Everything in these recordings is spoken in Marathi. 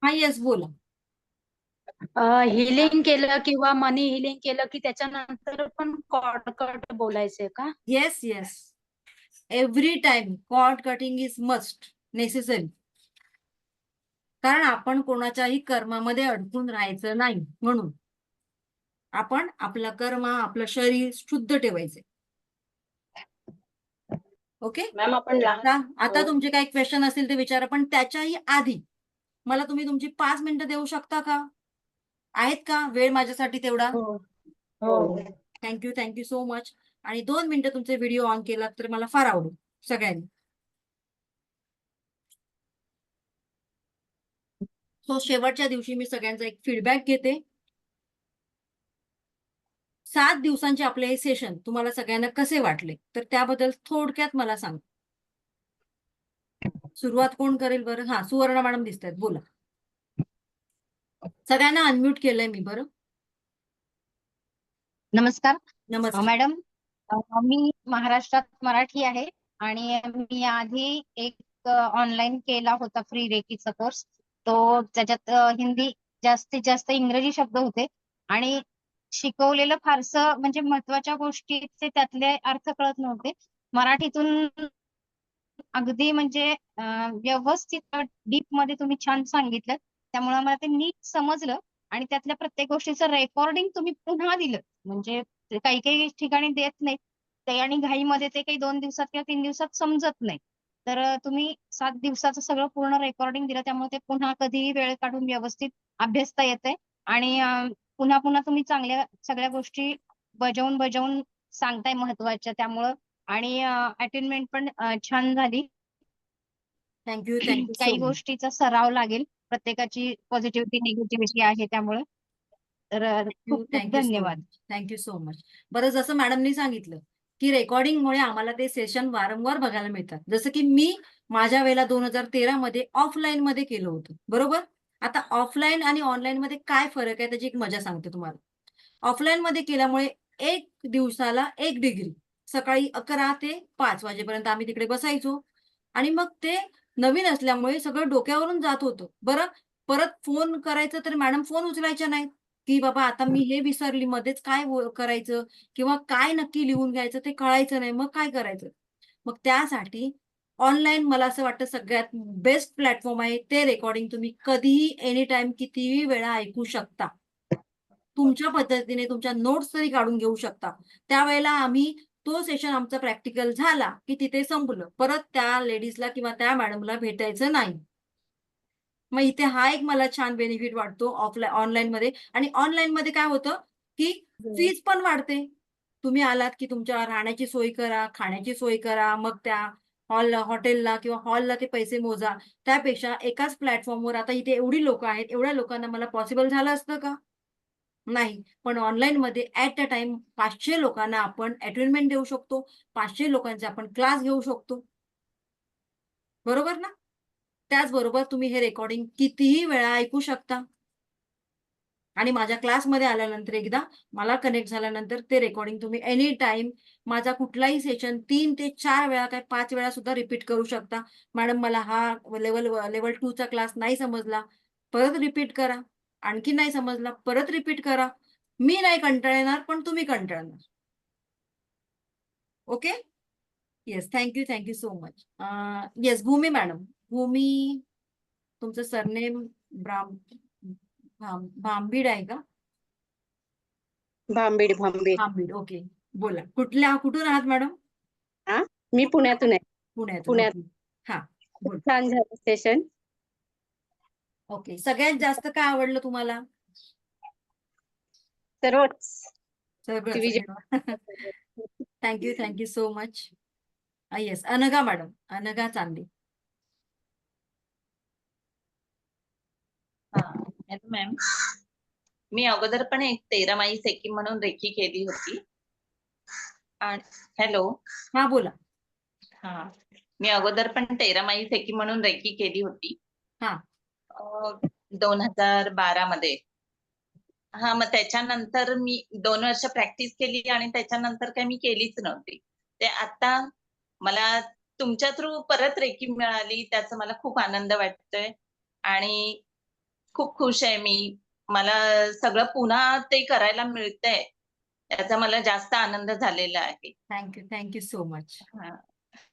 हा येस बोला. हिलिंग केलं किंवा मनी हिलिंग केलं की त्याच्यानंतर पण कॉर्ड कट बोलायचंय का? Yes yes, every time cord cutting is must necessary. कारण आपण कोणाच्याही कर्मामध्ये अडकून राहायचं नाही, म्हणून आपण आपला कर्म आपलं शरीर शुद्ध ठेवायचे. ओके मॅम आपण आता तुमचे काही क्वेश्चन असतील ते विचारा, पण त्याच्याही आधी मला तुम्ही तुमची 5 मिनिटं देऊ शकता का? आहेत का वेळ माझ्यासाठी तेवढा? हो. Thank you so much. आणि 2 मिनिटं तुमचे व्हिडिओ ऑन केला तर मला फार आवडेल सगळ्यांनी. सो शेवटच्या दिवशी मी सगळ्यांचा एक फीडबॅक घेते. 7 दिवसांचे आपले हे सेशन तुम्हाला सगळ्यांना कसे वाटले तर त्याबद्दल थोडक्यात मला सांग. सुरुवात कोण करेल बरं? हा, सुवर्णा मॅडम दिसत आहेत, बोला. सगळ्यांना अनम्यूट केलंय मी. बरं, नमस्कार नमस्कार मॅडम. मी महाराष्ट्रात मराठी आहे आणि मी आधी एक ऑनलाईन केला होता फ्री रेकीचा कोर्स. तो त्याच्यात हिंदी जास्तीत जास्त इंग्रजी शब्द होते आणि शिकवलेलं फारसं म्हणजे महत्वाच्या गोष्टीचे त्यातले अर्थ कळत नव्हते. मराठीतून अगदी म्हणजे व्यवस्थित डीप मध्ये तुम्ही छान सांगितलं, त्यामुळे मला ते नीट समजलं आणि त्यातल्या प्रत्येक गोष्टीचं रेकॉर्डिंग तुम्ही पुन्हा दिलं. म्हणजे काही काही ठिकाणी देत नाहीत ते आणि घाईमध्ये ते काही 2 दिवसात किंवा 3 दिवसात समजत नाही. तर तुम्ही 7 दिवसाचं सगळं पूर्ण रेकॉर्डिंग दिलं, त्यामुळे ते पुन्हा कधीही वेळ काढून व्यवस्थित अभ्यासता येतंय आणि पुन्हा पुन्हा तुम्ही चांगल्या सगळ्या गोष्टी बजावून बजावून सांगताय महत्वाच्या, त्यामुळं आणि अटेनमेंट पण छान झाली. थँक्यू सो काही मच. गोष्टीचा सराव लागेल, प्रत्येकाची पॉझिटिव्हिटी निगेटिव्हिटी आहे त्यामुळे. तर खूप खूप थँक्यू सो धन्यवाद. मच. Thank you so much. बरं, जसं मॅडमनी सांगितलं की रेकॉर्डिंगमुळे आम्हाला ते सेशन वारंवार बघायला मिळतात. जसं की मी माझ्या वेळेला 2013 मध्ये ऑफलाईन मध्ये केलं होतं, बरोबर. आता ऑफलाईन आणि ऑनलाईन मध्ये काय फरक आहे त्याची एक मजा सांगते तुम्हाला. ऑफलाईन मध्ये केल्यामुळे एक दिवसाला 1 डिग्री, सकाळी 11 ते 5 वाजेपर्यंत आम्ही तिकडे बसायचो आणि मग ते नवीन असल्यामुळे सगळं डोक्यावरून जात होतं. बरं, परत फोन करायचं तर मॅडम फोन उचलायच्या नाहीत, की बाबा आता मी हे विसरली, मध्येच काय करायचं किंवा काय नक्की लिहून घ्यायचं ते कळायचं नाही, मग काय करायचं. मग त्यासाठी ऑनलाईन मला असं वाटतं सगळ्यात बेस्ट प्लॅटफॉर्म आहे. ते रेकॉर्डिंग तुम्ही कधीही एनी टाइम कितीही वेळा ऐकू शकता. तुमच्या पद्धतीने तुमच्या नोट्स तरी काढून घेऊ शकता. त्यावेळेला आम्ही तो सेशन आमचा प्रॅक्टिकल झाला की तिथे संपलं. परत त्या लेडीजला किंवा त्या मॅडमला भेटायचं नाही. मग इथे हा एक मला छान बेनिफिट वाटतो ऑनलाईन मध्ये. आणि ऑनलाईन मध्ये काय होतं की फीज पण वाढते. तुम्ही आलात की तुमच्या राहण्याची सोय करा, खाण्याची सोय करा, मग त्या हॉटेलला किंवा हॉलला ते पैसे मोजा. त्यापेक्षा एकाच प्लॅटफॉर्मवर आता इथे एवढी लोक आहेत, एवढ्या लोकांना मला पॉसिबल झालं असतं का? नाही. पण ऑनलाईन मध्ये ऍट अ टाइम 500 लोकांना आपण अटेंडमेंट देऊ शकतो, 500 लोकांचे आपण क्लास घेऊ शकतो, बरोबर ना. त्याचबरोबर तुम्ही हे रेकॉर्डिंग कितीही वेळा ऐकू शकता. आणि माझ्या क्लासमध्ये आल्यानंतर एकदा मला कनेक्ट झाल्यानंतर ते रेकॉर्डिंग तुम्ही एनी टाइम माझा कुठलाही सेशन 3 ते 4 वेळा काय 5 वेळा सुद्धा रिपीट करू शकता. मॅडम मला हा लेव्हल 2 चा क्लास नाही समजला, परत रिपीट करा. आणखी नाही समजला, परत रिपीट करा. मी नाही कंटाळणार, पण तुम्ही कंटाळणार. Okay. Yes, thank you so much. Yes, Bhumi madam. Bhumi, तुमचं सरनेम भांबीड आहे का? भांबीड. भांबीड, ओके. बोला, कुठून आहात मॅडम? हा, मी पुण्यातून आहे. पुण्यातून, पुण्यात. ओके. हा, बोल. छान झालं सेशन. ओके, सगळ्यात जास्त काय आवडलं तुम्हाला? सर्वच. सगळं. Thank you so much. Yes, Anagha madam, Anagha Chande. Ma'am, मी अगोदर पण एक 13 माई सेकी म्हणून रेकी केली होती. हॅलो. हा, बोला. हा, मी अगोदर पण 13 माई सेकी म्हणून रेकी केली होती. हा, 2012 मध्ये. हा, मग त्याच्यानंतर मी 2 वर्ष प्रॅक्टिस केली आणि त्याच्यानंतर काही मी केलीच नव्हती. ते आता मला तुमच्या थ्रू परत रेकी मिळाली, त्याचा मला खूप आनंद वाटतोय. आणि खूप खुश आहे मी. मला सगळं पुन्हा ते करायला मिळतंय. याचा मला जास्त आनंद झालेला आहे. Thank you so much. हां.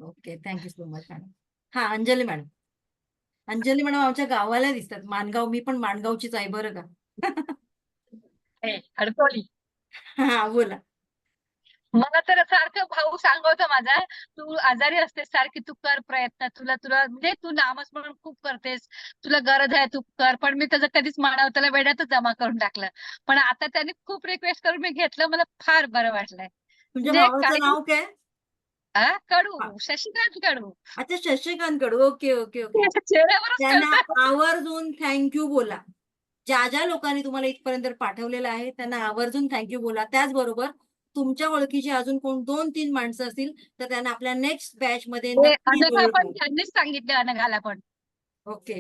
Okay, thank you so much madam. हा, अंजली मॅडम. अंजली मॅडम आमच्या गावाला दिसतात. माणगाव, मी पण माणगावचीच आहे बरं का. अडकवली. हा, बोला. मला तर सारखं भाऊ सांगतो माझा, तू आजारी असतेस सारखी, तू कर प्रयत्न, तुला तुला म्हणजे तू नामस्मरण खूप करतेस, तुला गरज आहे तू कर. पण मी त्याचं कधीच म्हणावं त्याला वेड्यातच जमा करून टाकलं. पण आता त्याने खूप रिक्वेस्ट करून मी घेतलं, मला फार बरं वाटलंय. तुमच्या म्हणजे भावाचं काही नाव काय? कडू, शशिकांत कडू. अच्छा, Shashikant Kadu. Okay okay okay. चेहऱ्यावरच त्यांना कळतं. आवर्जून थँक्यू बोला. ज्या ज्या लोकांनी तुम्हाला इथपर्यंत पाठवलेलं आहे त्यांना आवर्जून थँक्यू बोला. त्याचबरोबर तुमच्या ओळखीची अजून कोण 2-3 माणसं असतील तर त्यांना आपल्या नेक्स्ट बॅच मध्ये नक्की अनघा enroll पण करा. त्यांनीच सांगितलं, अनघाला पण. ओके,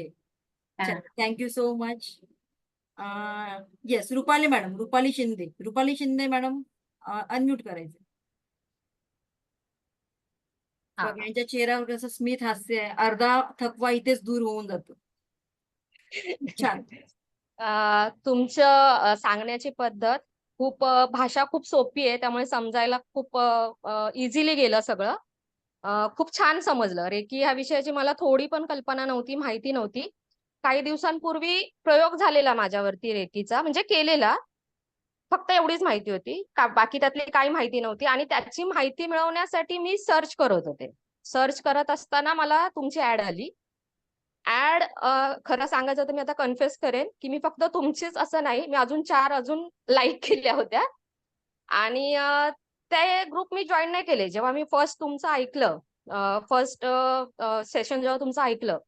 हा. Thank you so much. Yes, Rupali madam, Rupali Shinde madam, unmute करायचं. हा. बघा, यांच्या चेहऱ्यावर कसं स्मित हास्य आहे. अर्धा थकवा इथेच दूर होऊन जातो. छान. तुमचं सांगण्याची पद्धत खूप भाषा खूप सोपी आहे, त्यामुळे समजायला खूप इझिली गेलं सगळं. खूप छान समजलं. रेकी ह्या विषयाची मला थोडी पण कल्पना नव्हती, माहिती नव्हती. काही दिवसांपूर्वी प्रयोग झालेला माझ्यावरती रेकीचा, म्हणजे केलेला. फक्त एवढीच माहिती होती, बाकी त्यातली काही माहिती नव्हती. आणि त्याची माहिती मिळवण्यासाठी मी सर्च करत होते. सर्च करत असताना मला तुमची ऍड आली. ऍड खरं सांगायचं तर मी आता कन्फेस करेन की मी फक्त तुमचीच असं नाही, मी अजून 4 लाईक केल्या होत्या. आणि ते ग्रुप मी जॉईन नाही केले. जेव्हा मी फर्स्ट तुमचं ऐकलं, फर्स्ट सेशन जेव्हा तुमचं ऐकलं,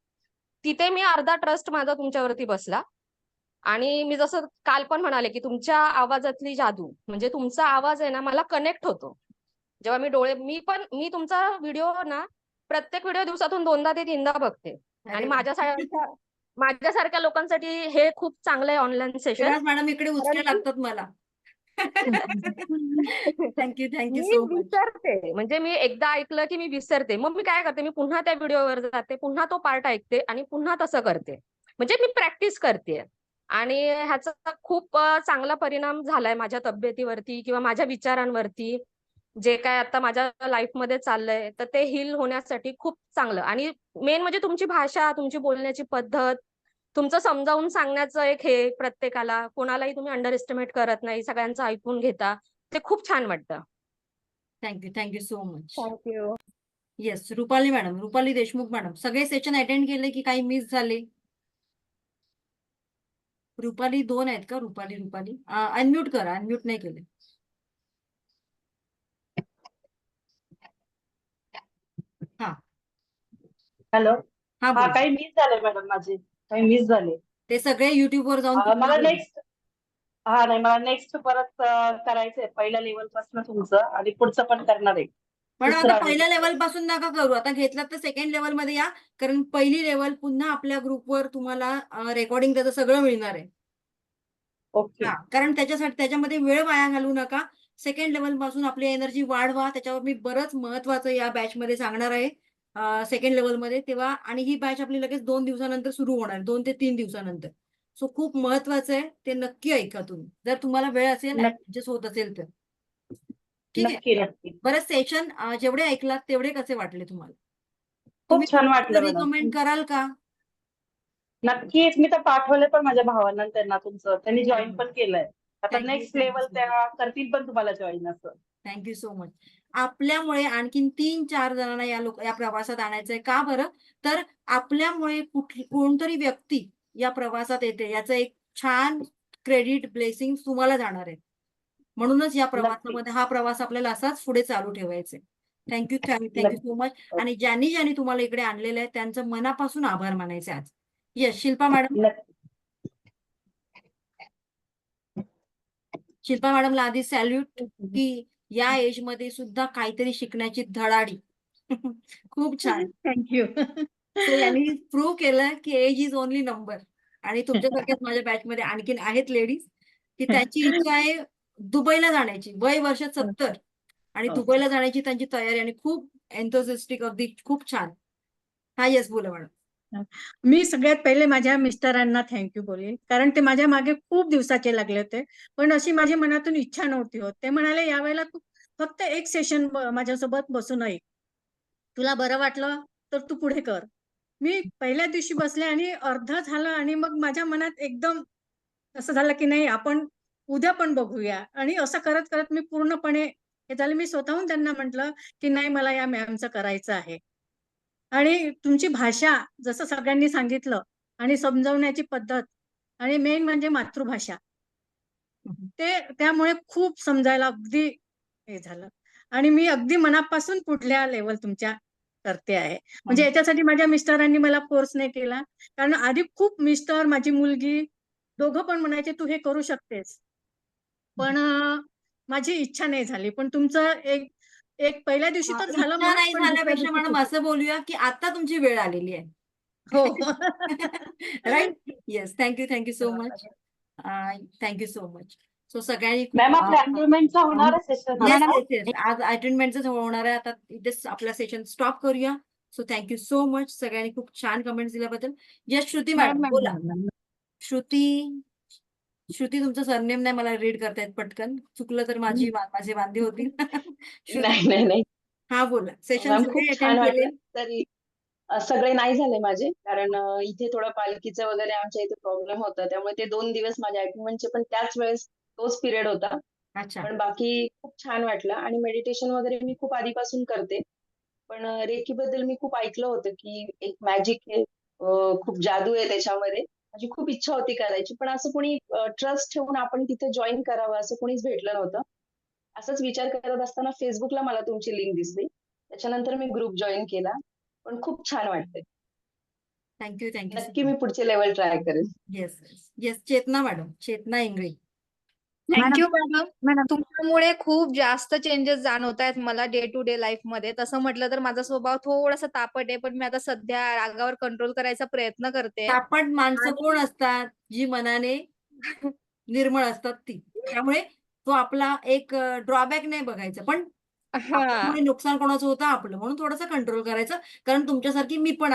तिथे मी अर्धा ट्रस्ट माझा तुमच्यावरती बसला. आणि मी जसं काल पण म्हणाले की तुमच्या आवाजातली जादू, म्हणजे तुमचा आवाज आहे ना, मला कनेक्ट होतो. जेव्हा मी तुमचा व्हिडिओ ना, प्रत्येक व्हिडिओ दिवसातून 2दा ते 3दा बघते. आणि माझ्यासारख्या लोकांसाठी हे खूप चांगलं आहे ऑनलाईन सेशन. तेव्हाच मॅडम इकडे उचके लागतात मला. थँक्यू मी सो मच. विसरते, म्हणजे मी एकदा ऐकलं की मी विसरते. मग मी काय करते, मी पुन्हा त्या व्हिडिओवर जाते, पुन्हा तो पार्ट ऐकते आणि पुन्हा तसं करते. म्हणजे मी प्रॅक्टिस करते. आणि ह्याचा खूप चांगला परिणाम झालाय माझ्या तब्येतीवरती किंवा माझ्या विचारांवरती. जे काय आता माझ्या लाईफमध्ये चाललंय तर ते हील होण्यासाठी खूप चांगलं. आणि मेन म्हणजे तुमची भाषा, तुमची बोलण्याची पद्धत, तुमचं समजावून सांगण्याचं एक हे, प्रत्येकाला कोणालाही तुम्ही अंडर एस्टिमेट करत नाही, सगळ्यांचं ऐकून घेता, ते खूप छान वाटतं. Thank you so much. Thank you. Yes, Rupali Deshmukh madam, सगळे सेशन अटेंड केले की काही मिस झाले? रुपाली 2 आहेत का? रुपाली अनम्यूट करा, अनम्यूट नाही केले. हा, हॅलो. हा, हा, बोला. काही मिस झाले मॅडम, माझे काही मिस झाले. ते सगळे युट्यूब वर जाऊन मला पुन्हा बघा. नेक्स्ट नाही, मला नेक्स्ट परत करायचंय पहिल्या लेवल पासून तुमचं, आणि पुढचं पण करणार आहे. पण आता दुसरं पहिल्या आहे. लेवल पासून नका करू. आता घेतलं तर सेकंड लेवल मध्ये या, कारण पहिली लेवल पुन्हा आपल्या ग्रुपवर तुम्हाला रेकॉर्डिंग त्याचं सगळं मिळणार आहे. ओके. हा, कारण त्याच्यामध्ये वेळ वाया घालू नका. सेकंड लेवल पासून आपली एनर्जी वाढवा. त्याच्यावर मी बरंच महत्वाचं या बॅच मध्ये सांगणार आहे सेकंड लेवल मध्ये. तेव्हा आणि ही बॅच आपली लगेच 2 दिवसानंतर सुरू होणार, 2 ते 3 दिवसानंतर. सो खूप महत्वाचं आहे, ते नक्की ऐका तुम्ही, जर तुम्हाला वेळ असेल, ऍडजस्ट होत असेल तर. ठीक आहे. नक्की नक्की. बरं, सेशन जेवढे ऐकलात तेवढे कसे वाटले तुम्हाला? खूप छान वाटलं मॅडम. रिकमेंड कराल का? नक्कीच. मी तर पाठवले पण माझ्या भावांना, त्यांना तुमचं, त्यांनी जॉईन पण केलंय. आता Thank you, next thank you level so त्या करतील पण तुम्हाला जॉईन असं. Thank you so much. आपल्यामुळे आणखीन 3-4 जणांना या प्रवासात आणायचंय. का बरं? तर आपल्यामुळे कोणतरी व्यक्ती या प्रवासात येते, याचं एक छान क्रेडिट, ब्लेसिंग तुम्हाला जाणार आहे. म्हणूनच या प्रवासामध्ये हा प्रवास आपल्याला असाच पुढे चालू ठेवायचा आहे. Thank you so much. आणि ज्यांनी तुम्हाला इकडे आणलेलं आहे त्यांचं मनापासून आभार मानायचे आज. येस, शिल्पा मॅडमला आधी सॅल्यूट, की या एज मध्ये सुद्धा काहीतरी शिकण्याची धडाडी. खूप छान. थँक्यू. सो यांनी प्रूव्ह केलं की एज इज ओनली नंबर. आणि तुमच्यासारख्याच माझ्या बॅच मध्ये आणखीन आहेत लेडीज की त्यांची इच्छा आहे दुबईला जाण्याची. वय वर्ष 70 आणि दुबईला जाण्याची त्यांची तयारी, आणि खूप एन्थुसिस्टिक, अगदी खूप छान. हा, येस, बोला मॅडम. मी सगळ्यात पहिले माझ्या मिस्टरांना थँक्यू बोलेन, कारण ते माझ्या मागे खूप दिवसाचे लागले होते. पण अशी माझी मनातून इच्छा नव्हती होत. ते म्हणाले, यावेळेला तू फक्त एक सेशन माझ्यासोबत बसून ऐक. तुला बरं वाटलं तर तू पुढे कर. मी पहिल्या दिवशी बसले आणि अर्ध झालं आणि मग माझ्या मनात एकदम असं झालं की नाही, आपण उद्या पण बघूया. आणि असं करत करत मी पूर्णपणे हे झालं. मी स्वतःहून त्यांना म्हटलं की नाही, मला या मॅमचं करायचं आहे. आणि तुमची भाषा जसं सगळ्यांनी सांगितलं आणि समजावण्याची पद्धत आणि मेन म्हणजे मातृभाषा, ते त्यामुळे खूप समजायला अगदी हे झालं. आणि मी अगदी मनापासून पुढल्या लेवल तुमच्या करते आहे. म्हणजे याच्यासाठी माझ्या मिस्टरांनी मला फोर्स नाही केला, कारण आधी खूप मिस्टर, माझी मुलगी दोघं पण म्हणायचे तू हे करू शकतेस. पण माझी इच्छा नाही झाली. पण तुमचं एक एक पहिल्या दिवशी तर झालं इच्छा मग, नाही पण दुसऱ्या झाल्यापेक्षा दिवशी मॅडम खूप. असं बोलूया की आता तुमची वेळ आलेली आहे. हो. Right. Yes. Thank you so much. Thank you so much. So सगळ्यांनी खूप मॅम आपल्या अटेंडमेंटचा होणार सेशन येस आता. येस येस आज अटेंडमेंटच होणार आहे. आता इथेच आपला सेशन स्टॉप करूया. So thank you so much. सगळ्यांनी खूप छान कमेंट्स दिल्याबद्दल. येस श्रुती मॅडम बोला. श्रुती तुमचं सरनेम नाही मला रीड करतायत पटकन. चुकलं तर माझे वांदे होतील. श्रुती नाही हा बोला. सेशन मॅम, सगळे खूप अटेंड छान केले. वाटलं. तरी सगळे नाही झाले माझे, कारण इथे थोडं पालखीचं वगैरे आमच्या इथे प्रॉब्लेम होता, त्यामुळे ते 2 दिवस माझ्या अटेंडमेंटचे पण त्याच वेळेस तोच पिरियड होता. अच्छा. पण बाकी खूप छान वाटलं. आणि मेडिटेशन वगैरे मी खूप आधीपासून करते. पण रेकी बद्दल मी खूप ऐकलं होतं की एक मॅजिक आहे, खूप जादू आहे त्याच्यामध्ये. माझी खूप इच्छा होती करायची, पण असं कोणी ट्रस्ट ठेवून आपण तिथे जॉईन करावं असं कोणीच भेटलं नव्हतं. असंच विचार करत असताना फेसबुकला मला तुमची लिंक दिसली. त्याच्यानंतर मी ग्रुप जॉईन केला. पण खूप छान वाटतंय. थँक्यू नक्की मी पुढचे लेवल ट्राय करेन. Yes yes. Chetana madam, Chetana Ingle. Thank you madam. तुमच्यामुळे खूप जास्त चेंजेस जाणवत आहेत मला डे टू डे लाईफ मध्ये. तसं म्हटलं तर माझा स्वभाव थोडासा तापट आहे, पण मी आता सध्या रागावर कंट्रोल करायचा प्रयत्न करते. तापट माणसं आणि- कोण असतात? जी मनाने निर्मळ असतात ती. त्यामुळे तो आपला एक ड्रॉबॅक नाही बघायचा, पण हा. आपल्यामुळे नुकसान कोणाचं होतं आपलं, म्हणून थोडंसं कंट्रोल करायचं. कारण तुमच्यासारखी मी पण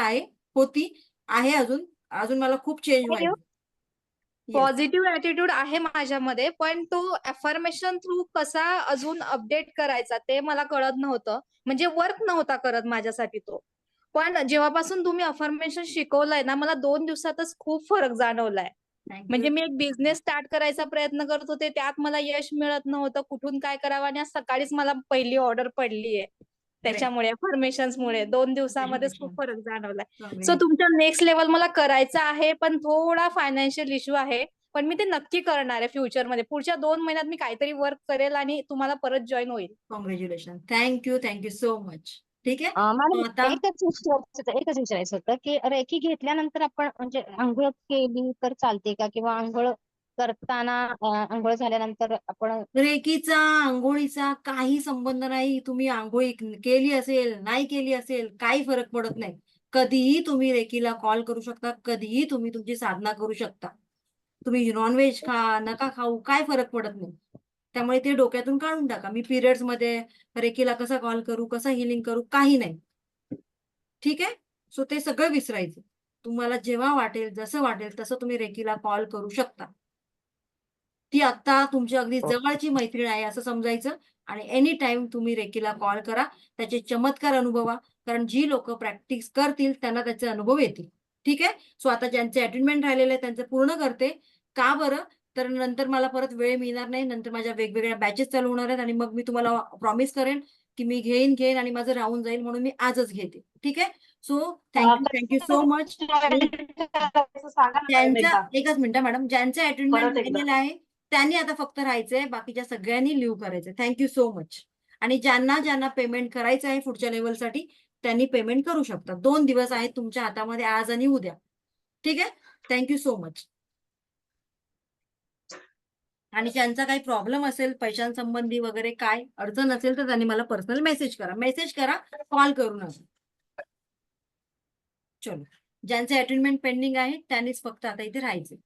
होती, आहे अजून मला खूप चेंज व्हायचं. Yes. पॉझिटिव्ह ऍटिट्यूड आहे माझ्यामध्ये, पण तो अफर्मेशन थ्रू कसा अजून अपडेट करायचा ते मला कळत नव्हतं. म्हणजे वर्क नव्हता करत माझ्यासाठी तो. पण जेव्हापासून तुम्ही अफर्मेशन शिकवलंय ना, मला 2 दिवसातच खूप फरक जाणवलाय. Thank you. म्हणजे मी एक बिझनेस स्टार्ट करायचा प्रयत्न करत होते, त्यात मला यश मिळत नव्हतं, कुठून काय करावं. आणि आज सकाळीच मला पहिली ऑर्डर पडलीये त्याच्यामुळे, अफर्मेशन्स मुळे 2 दिवसामध्येच खूप फरक जाणवलाय. सो तुमच्या नेक्स्ट लेवल मला करायचं आहे, पण थोडा फायनान्शियल इश्यू आहे. पण मी ते नक्की करणार आहे फ्युचरमध्ये. पुढच्या 2 महिन्यात मी काहीतरी वर्क करेल आणि तुम्हाला परत जॉईन होईल. कॉंग्रॅच्युलेशन. Thank you so much. ठीक आहे. मॅडम आता एकच विचारायचं होतं की रेकी घेतल्यानंतर आपण म्हणजे आंघोळ केली तर चालते का, किंवा आंघोळ करताना आंघोळ झाल्यानंतर आपण रेकीचा आंघोळीचा काही संबंध नाही. तुम्ही आंघोळी केली असेल, नाही केली असेल, काही फरक पडत नाही. कधीही तुम्ही रेकीला कॉल करू शकता, कधीही तुम्ही तुमची साधना करू शकता. तुम्ही नॉनव्हेज खा, नका खाऊ, काय फरक पडत नाही. त्यामुळे ते डोक्यातून काढून टाका. मी पिरियड्स मध्ये रेकीला कसा कॉल करू, कसं हिलिंग करू, काही नाही. ठीक आहे. सो ते सगळं विसरायचं. तुम्हाला जेव्हा वाटेल, जसं वाटेल तसं तुम्ही रेकीला कॉल करू शकता. ती आता तुमची अगदी जवळची मैत्रीण आहे असं समजायचं. आणि एनी टाइम तुम्ही रेकीला कॉल करा, त्याचे चमत्कार अनुभवा. कारण जी लोक प्रॅक्टिस करतील त्यांना त्याचे अनुभव येतील. ठीक आहे. सो आता ज्यांचे अटेंडमेंट राहिलेले आहे त्यांचं पूर्ण करते. का बरं? तर नंतर मला परत वेळ मिळणार नाही. नंतर माझ्या वेगवेगळ्या बॅचेस चालू होणार आहेत आणि मग मी तुम्हाला प्रॉमिस करेन की मी घेईन आणि माझं राहून जाईल, म्हणून मी आजच घेते. ठीक आहे. So thank you so much. सांगा ना मॅडम ज्यांचा एकदा. एकच मिनिट मॅडम, ज्यांचं अटेंडमेंट परत एकदा. राहिलेलं आहे त्यांनी आता फक्त राहायचंय, बाकीच्या सगळ्यांनी लिव्ह करायचंय. Thank you so much. आणि ज्यांना पेमेंट करायचं आहे पुढच्या लेवलसाठी त्यांनी पेमेंट करू शकतात. 2 दिवस आहेत तुमच्या हातामध्ये, आज आणि उद्या. ठीक आहे. Thank you so much. आणि ज्यांचा काही प्रॉब्लेम असेल पैशांसंबंधी वगैरे काय अडचण असेल तर त्यांनी मला पर्सनल मेसेज करा, कॉल करू नका. चलो, ज्यांचे अटेंडमेंट पेंडिंग आहे त्यांनीच फक्त आता इथे राहायचे.